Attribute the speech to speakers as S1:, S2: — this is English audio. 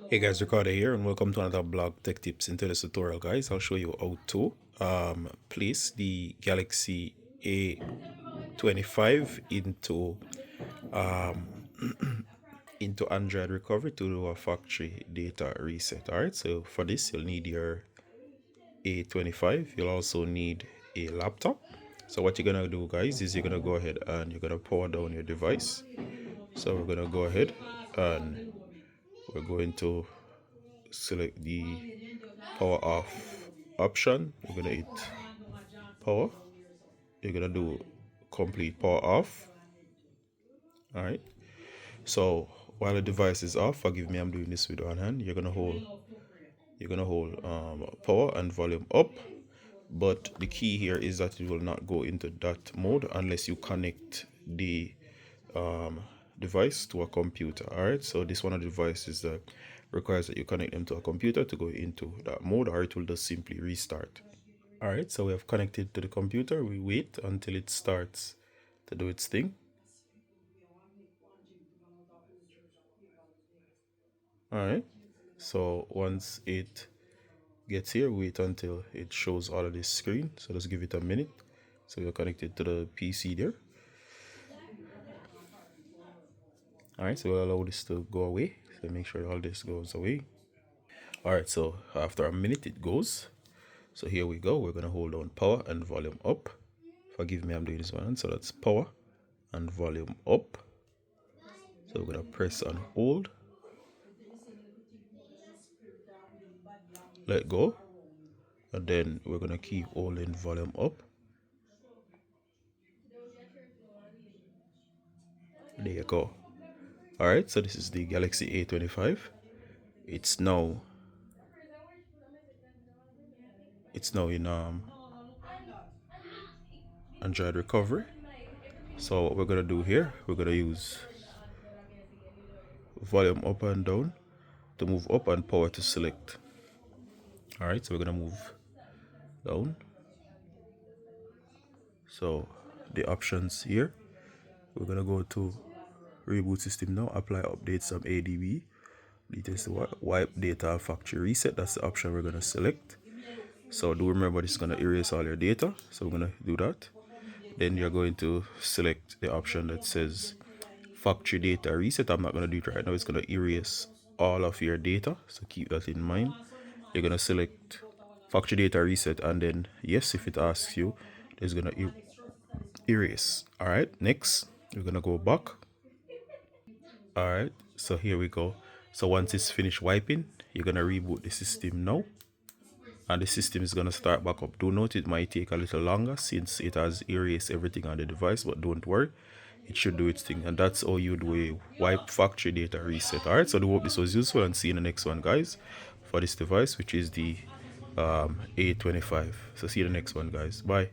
S1: Hey guys, Ricardo here and welcome to another blog tech tips. Into this tutorial guys, I'll show you how to place the Galaxy A25 into Android recovery to do a factory data reset. Alright, so for this you'll need your A25. You'll also need a laptop. So what you're gonna do guys is you're gonna go ahead and you're gonna power down your device. So we're gonna go ahead and we're going to select the power off option. You're gonna hit power. You're gonna do complete power off. All right. So while the device is off, forgive me, I'm doing this with one hand. You're gonna hold power and volume up. But the key here is that it will not go into that mode unless you connect the device to a computer. All right. So this one of the devices that requires that you connect them to a computer to go into that mode, or it will just simply restart. All right, so we have connected to the computer. We wait until it starts to do its thing. All right, so once it gets here, wait until it shows all of this screen. So let's give it a minute. So we're connected to the PC there. All right, so we'll allow this to go away. So make sure all this goes away. All right, so after a minute it goes. So here we go. We're gonna hold down power and volume up. Forgive me, I'm doing this one. So that's power and volume up. So we're gonna press and hold. Let go. And then we're gonna keep holding volume up. There you go. All right, so this is the Galaxy A25. It's now in Android recovery. So what we're gonna do here, we're gonna use volume up and down to move up and power to select. All right, so we're gonna move down. So the options here, we're gonna go to reboot system now, apply updates some ADB, latest wipe data factory reset. That's the option we're gonna select. So do remember this is gonna erase all your data. So we're gonna do that. Then you're going to select the option that says factory data reset. I'm not gonna do it right now. It's gonna erase all of your data. So keep that in mind. You're gonna select factory data reset and then yes, if it asks you, it's gonna erase. All right, next we're gonna go back. All right, so here we go. So once it's finished wiping, you're gonna reboot the system now, and the system is gonna start back up. Do note it might take a little longer since it has erased everything on the device, but don't worry, it should do its thing. And that's how you do a wipe factory data reset. All right, so I hope this was useful, and see you in the next one guys, for this device, which is the A25. So see you in the next one guys. Bye.